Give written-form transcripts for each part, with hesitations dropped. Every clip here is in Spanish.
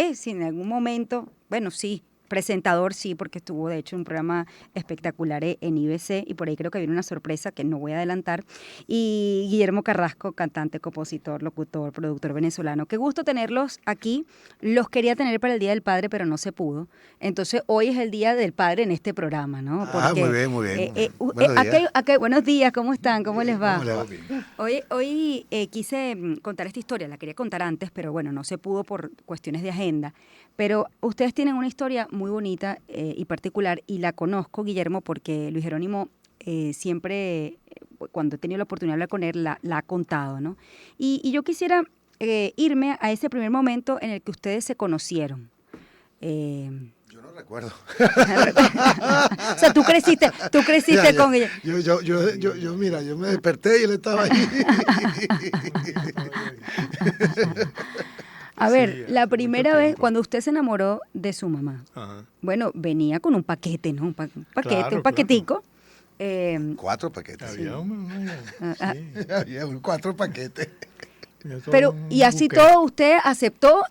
sé si en algún momento, bueno, sí, presentador sí, porque estuvo de hecho en un programa espectacular en IBC y por ahí creo que viene una sorpresa que no voy a adelantar. Y Guillermo Carrasco, cantante, compositor, locutor, productor venezolano. Qué gusto tenerlos aquí. Los quería tener para el Día del Padre, pero no se pudo. Entonces hoy es el Día del Padre en este programa, ¿no? Ah, muy Porque bien, muy bien. Buenos días. buenos días, ¿cómo están? ¿Cómo les va? ¿Cómo le va? Todo bien. Hoy quise contar esta historia, la quería contar antes, pero bueno, no se pudo por cuestiones de agenda. Pero ustedes tienen una historia muy bonita y particular, y la conozco, Guillermo, porque Luis Jerónimo siempre, cuando he tenido la oportunidad de hablar con él, la ha contado, ¿no? Y yo quisiera irme a ese primer momento en el que ustedes se conocieron. Yo no recuerdo. O sea, tú creciste Ya, con ya. Guillermo. Mira, yo me desperté y él estaba ahí. A ver, Sí, la hace mucho primera vez tiempo. cuando usted se enamoró de su mamá, Ajá. bueno, venía con un paquete, ¿no? Un paquete, Claro, un paquetico. 4 paquetes. Había Ah, ah, sí, Había 4 paquetes. había todo pero, un y así buque. todo usted aceptó,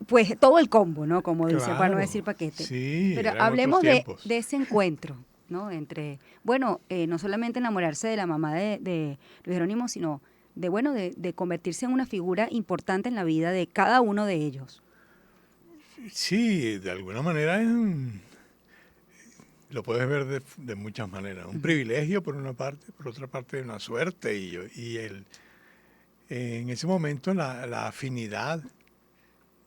pues, todo el combo, ¿no? Como dicen, para no Claro, decir paquete. sí, Pero eran otros hablemos tiempos. de ese encuentro, ¿no? Entre, bueno, no solamente enamorarse de la mamá de Luis Jerónimo, sino de, bueno, de convertirse en una figura importante en la vida de cada uno de ellos. Sí, de alguna manera lo puedes ver de muchas maneras. Un privilegio por una parte, por otra parte una suerte en ese momento la afinidad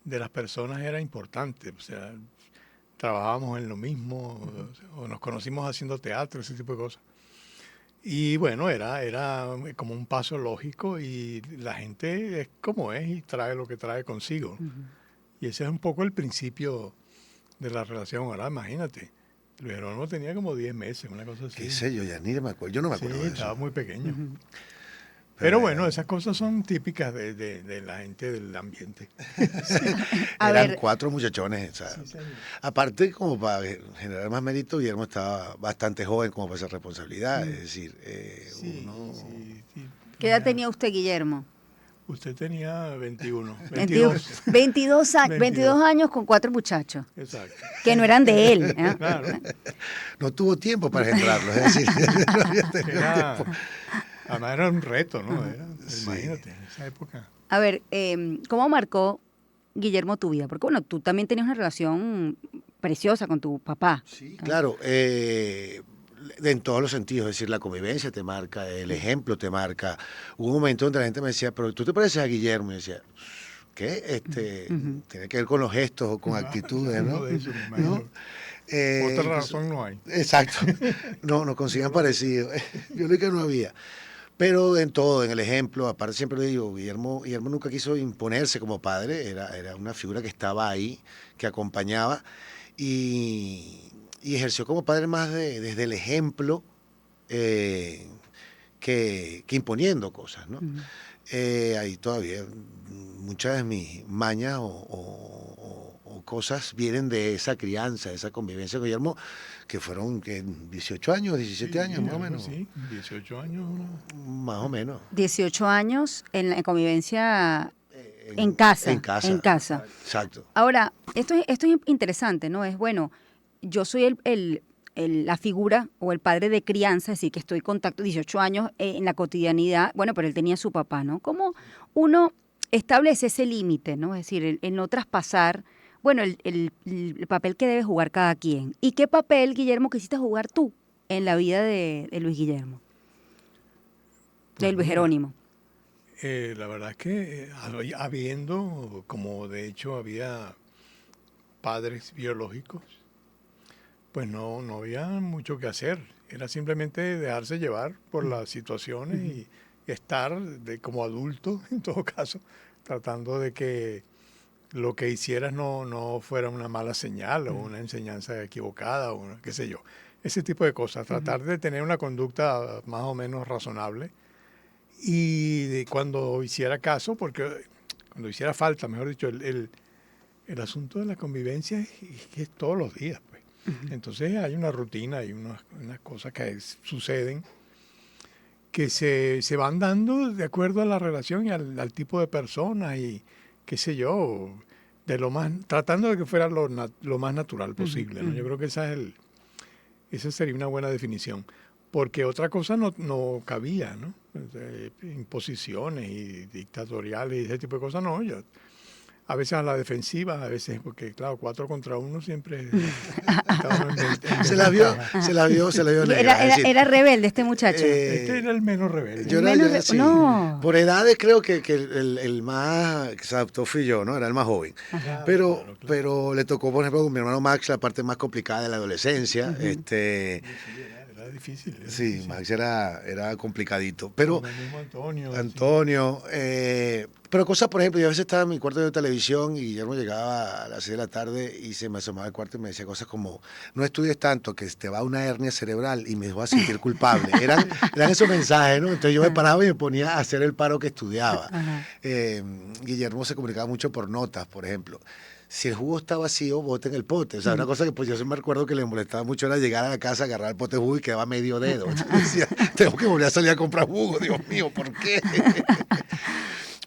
de las personas era importante. O sea, trabajábamos en lo mismo o nos conocimos haciendo teatro, ese tipo de cosas. Y bueno, era como un paso lógico y la gente es como es y trae lo que trae consigo. Y ese es un poco el principio de la relación. Ahora imagínate, Luis Jerónimo tenía como 10 meses, una cosa ¿Qué así. sé yo? Ya ni me acuerdo. Yo no me Sí, acuerdo de estaba eso. muy pequeño. Pero Pero bueno, esas cosas son típicas de la gente del ambiente. A eran ver, 4 muchachones. O sea, Sí, señor. aparte, como para generar más mérito, Guillermo estaba bastante joven como para esa responsabilidad. Es Mm. decir, Sí, uno... sí, sí, ¿qué edad tenía usted, Guillermo? Usted tenía 21, 21, 22. 22, 22 años con 4 muchachos, exacto. que no eran de él, ¿eh? Claro, No tuvo tiempo para engendrarlos. Es decir, no había tenido tiempo. además era un reto, ¿no? Sí. Imagínate, en esa época. A ver, ¿cómo marcó Guillermo tu vida? Porque bueno, tú también tenías una relación preciosa con tu papá. Sí, ¿No? claro, en todos los sentidos, es decir, la convivencia te marca, el ejemplo te marca. Hubo un momento donde la gente me decía, pero tú te pareces a Guillermo, y yo decía, ¿qué? Ujú. Tiene que ver con los gestos o con actitudes, Algo ¿no? de eso, me ¿No? imagino. Otra Entonces, razón no hay. exacto, no, nos No consigan lo sé. parecidos, yo le que no había. Pero en todo, en el ejemplo, aparte siempre le digo, Guillermo nunca quiso imponerse como padre, era una figura que estaba ahí, que acompañaba y, y ejerció como padre más desde el ejemplo eh, que imponiendo cosas, ¿no? Ujú. Ahí todavía muchas de mis mañas o cosas vienen de esa crianza, de esa convivencia con Guillermo, que fueron que 18 años, 17 años Sí, más o algo menos, así, 18 años. más o menos. 18 años en convivencia en En casa, en casa, casa. exacto. Ahora, esto es interesante, ¿no? Es bueno, yo soy la figura o el padre de crianza, es decir, que estoy en contacto 18 años en la cotidianidad, bueno, pero él tenía a su papá, ¿no? ¿Cómo uno establece ese límite, ¿no? Es decir, el no traspasar, bueno, el papel que debe jugar cada quien. ¿Y qué papel, Guillermo, quisiste jugar tú en la vida de Luis Guillermo, de Pues Luis mira, Jerónimo? la verdad es que habiendo, como de hecho había padres biológicos, pues no había mucho que hacer. Era simplemente dejarse llevar por las situaciones y estar como adulto, en todo caso, tratando de que lo que hicieras no fuera una mala señal o una enseñanza equivocada o qué sé yo. Ese tipo de cosas. Tratar de tener una conducta más o menos razonable y cuando hiciera caso, porque cuando hiciera falta, mejor dicho, el asunto de la convivencia es todos los días, pues. Entonces hay una rutina, hay unas cosas que suceden que se van dando de acuerdo a la relación y al tipo de persona y qué sé yo. tratando de que fuera lo más natural posible, ¿no? Yo creo que esa sería una buena definición, porque otra cosa no cabía, ¿no? Imposiciones y dictatoriales y ese tipo de cosas, no. A veces a la defensiva, a veces, porque claro, 4 contra 1 siempre estábamos se la vio negra. Era rebelde este muchacho. Este era el menos rebelde. Sí. No. Por edades creo que el más que se adaptó fui yo, ¿no? Era el más joven. Claro, Pero, claro. pero le tocó, por ejemplo, con mi hermano Max la parte más complicada de la adolescencia. Era difícil. Sí, Max era complicadito. Pero Con el mismo Antonio. Antonio, pero cosas, por ejemplo, yo a veces estaba en mi cuarto de televisión y Guillermo llegaba a las 6 de la tarde y se me asomaba al cuarto y me decía cosas como, no estudies tanto, que te va una hernia cerebral y me voy a sentir culpable. Eran esos mensajes, ¿no? Entonces yo me paraba y me ponía a hacer el paro que estudiaba. Guillermo se comunicaba mucho por notas, por ejemplo. Si el jugo está vacío, boten el pote. O sea, una cosa que pues yo sí me recuerdo que le molestaba mucho era llegar a la casa, agarrar el pote de jugo y quedaba medio dedo. Entonces decía, tengo que volver a salir a comprar jugo. Dios mío, ¿por qué?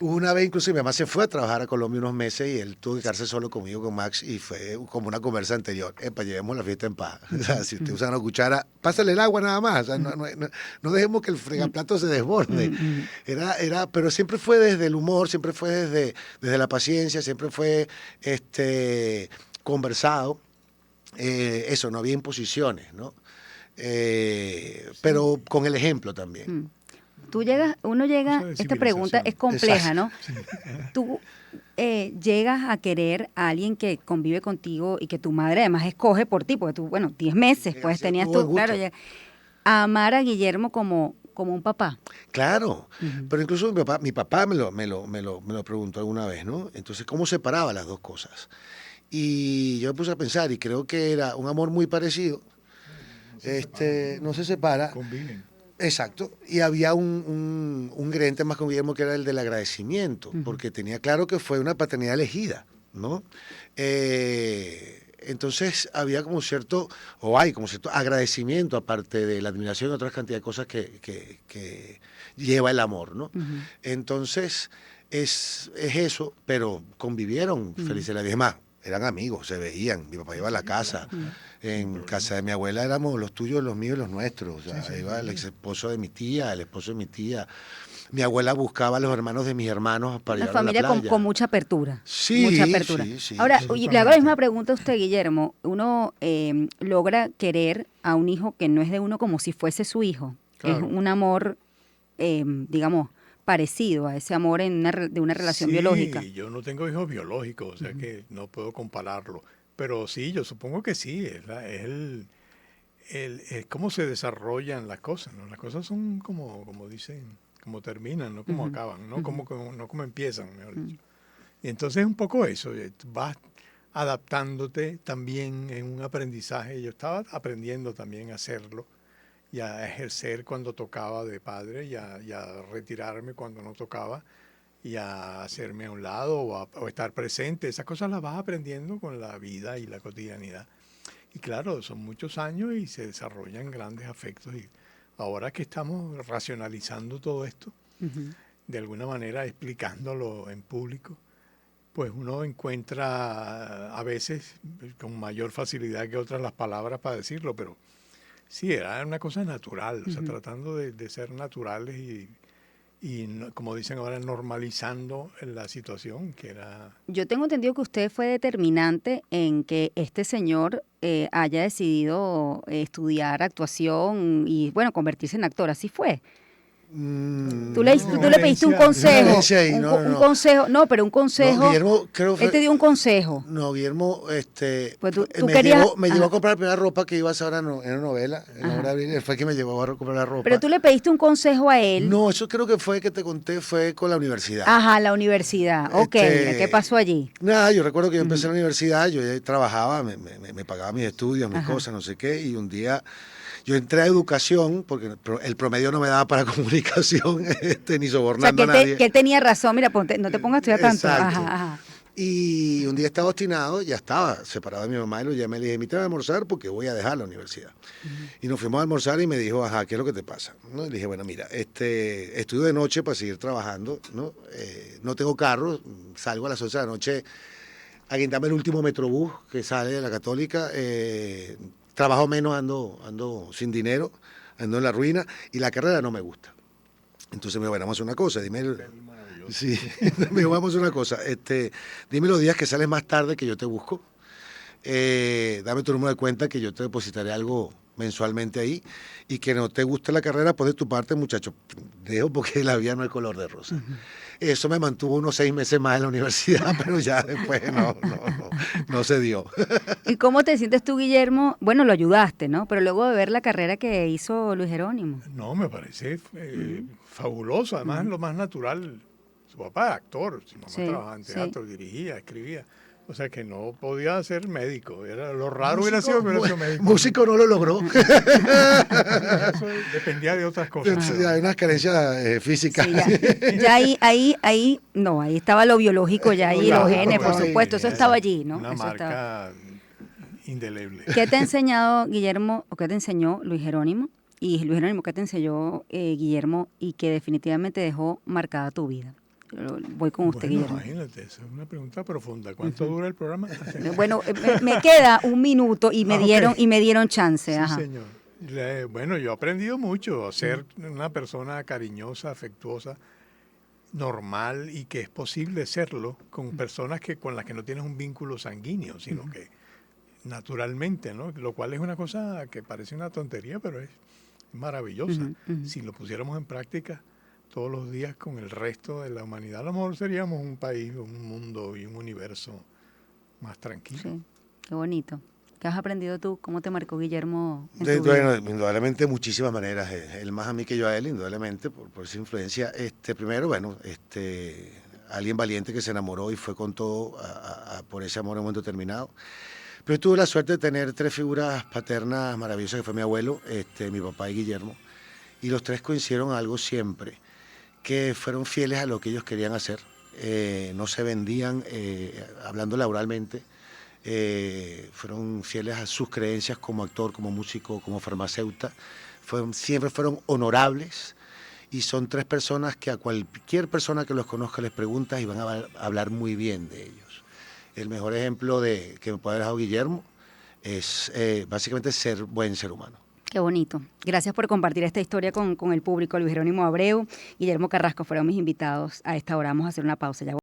Hubo una vez, incluso mi mamá se fue a trabajar a Colombia unos meses y él tuvo que quedarse solo conmigo, con Max, y fue como una conversa anterior. Epa, llevemos la fiesta en paz. O sea, si usted usa una cuchara, pásale el agua nada más. O sea, no dejemos que el fregaplato se desborde. Pero siempre fue desde el humor, siempre fue desde la paciencia, siempre fue conversado. Eso, no había imposiciones, ¿no? Pero con el ejemplo también. Uno llega, Mucha esta pregunta es compleja, ¿no? Tú llegas a querer a alguien que convive contigo y que tu madre además escoge por ti, porque tú, 10 meses, pues tenías tú, claro, a amar a Guillermo como un papá. Claro, pero incluso mi papá me lo preguntó alguna vez, ¿no? Entonces, ¿cómo separaba las dos cosas? Y yo me puse a pensar y creo que era un amor muy parecido. No se separa. Conviven. Exacto, y había un ingrediente más con Guillermo que era el del agradecimiento, porque tenía claro que fue una paternidad elegida, ¿no? Entonces había hay como cierto agradecimiento, aparte de la admiración y otras cantidad de cosas que lleva el amor, ¿no? Entonces es eso, pero convivieron felices la vida. Es más, eran amigos, se veían, mi papá iba a la casa. En casa de mi abuela éramos los tuyos, los míos y los nuestros. O sea, iba el ex esposo de mi tía, el esposo de mi tía. Mi abuela buscaba a los hermanos de mis hermanos para Una llevar a la familia playa. con mucha apertura. Sí, mucha apertura. sí, Ahora, absolutamente. le hago la misma pregunta a usted, Guillermo. Uno logra querer a un hijo que no es de uno como si fuese su hijo. Claro. Es un amor, digamos, parecido a ese amor de una relación biológica. Sí, yo no tengo hijos biológicos, o sea que no puedo compararlo. Pero sí, yo supongo que sí, es cómo se desarrollan las cosas, ¿no? Las cosas son como dicen, como terminan, no como acaban, no como empiezan, mejor dicho. Y entonces es un poco eso, vas adaptándote también en un aprendizaje. Yo estaba aprendiendo también a hacerlo y a ejercer cuando tocaba de padre y a retirarme cuando no tocaba y a hacerme a un lado o estar presente. Esas cosas las vas aprendiendo con la vida y la cotidianidad. Y claro, son muchos años y se desarrollan grandes afectos. Y ahora que estamos racionalizando todo esto, de alguna manera explicándolo en público, pues uno encuentra a veces con mayor facilidad que otras las palabras para decirlo, pero sí, era una cosa natural, o sea, tratando de ser naturales y como dicen ahora, normalizando la situación que era. Yo tengo entendido que usted fue determinante en que este señor haya decidido estudiar actuación y, convertirse en actor. ¿Así fue? Tú le pediste un consejo. Un consejo. No, pero un consejo. No, Guillermo, creo que él te dio un consejo. No, Guillermo, Pues tú me querías. me llevó a comprar la primera ropa que iba a hacer ahora en una novela. En la obra de abril, él fue el que me llevó a comprar la ropa. Pero tú le pediste un consejo a él. No, eso creo que fue que te conté, fue con la universidad. Ajá, la universidad. Ok, ¿qué pasó allí? Nada, yo recuerdo que yo empecé en la universidad, yo ya trabajaba, me pagaba mis estudios, mis cosas, no sé qué, y un día yo entré a educación, porque el promedio no me daba para comunicación, ni sobornando a nadie. Que él tenía razón, mira, no te pongas a estudiar tanto. Exacto. Ajá. Y un día estaba obstinado, ya estaba separado de mi mamá, y lo llamé y le dije, invítame a almorzar porque voy a dejar la universidad. Y nos fuimos a almorzar y me dijo, ¿qué es lo que te pasa? ¿No? Y le dije, bueno, mira, estudio de noche para seguir trabajando, ¿no? No tengo carro, salgo a las 11 de la noche a guindarme el último Metrobús que sale de la Católica. Trabajo menos, ando sin dinero, ando en la ruina y la carrera no me gusta. Entonces me dijo, bueno, vamos a hacer una cosa, dime... Sí, me dijo, vamos a hacer una cosa, dime los días que sales más tarde que yo te busco, dame tu número de cuenta que yo te depositaré algo mensualmente ahí y que no te guste la carrera, pon de tu parte, muchacho. Dejo porque la vida no es color de rosa. Eso me mantuvo unos 6 meses más en la universidad, pero ya después no se dio. ¿Y cómo te sientes tú, Guillermo? Bueno, lo ayudaste, ¿no? Pero luego de ver la carrera que hizo Luis Jerónimo. No, me parece fabuloso, además lo más natural. Su papá era actor, su mamá trabajaba en teatro, dirigía, escribía. O sea que no podía ser médico. Lo raro hubiera sido que hubiera sido médico. Músico no lo logró. Eso dependía de otras cosas. Sí, hay unas carencias físicas. Sí, ya ahí estaba lo biológico ya ahí, Claro, los genes, por sí, supuesto, eso estaba allí, ¿no? Una Eso marca indeleble. ¿Qué te ha enseñado, Guillermo, o qué te enseñó Luis Jerónimo? Y Luis Jerónimo, ¿qué te enseñó Guillermo y que definitivamente dejó marcada tu vida? Voy con usted, Guillermo. Imagínate, esa es una pregunta profunda. ¿Cuánto dura el programa? Bueno, me queda 1 minuto y me dieron chance. Sí, ajá. señor. Bueno, yo he aprendido mucho a ser una persona cariñosa, afectuosa, normal y que es posible serlo con personas con las que no tienes un vínculo sanguíneo, sino que naturalmente, ¿no? Lo cual es una cosa que parece una tontería, pero es maravillosa. Si lo pusiéramos en práctica todos los días con el resto de la humanidad, a lo mejor seríamos un país, un mundo y un universo más tranquilo. Sí, qué bonito. ¿Qué has aprendido tú? ¿Cómo te marcó Guillermo en tu vida? Bueno, indudablemente muchísimas maneras. Él más a mí que yo a él, indudablemente, por esa influencia. Primero, bueno, alguien valiente que se enamoró y fue con todo por ese amor en un momento determinado. Pero tuve la suerte de tener 3 figuras paternas maravillosas, que fue mi abuelo, mi papá y Guillermo. Y los 3 coincidieron en algo siempre, que fueron fieles a lo que ellos querían hacer. No se vendían, hablando laboralmente, fueron fieles a sus creencias como actor, como músico, como farmacéuta. Siempre fueron honorables y son 3 personas que a cualquier persona que los conozca les preguntas y van a hablar muy bien de ellos. El mejor ejemplo que me puede haber dejado Guillermo es básicamente ser buen ser humano. Qué bonito. Gracias por compartir esta historia con el público. Luis Jerónimo Abreu, Guillermo Carrasco fueron mis invitados a esta hora. Vamos a hacer una pausa. Ya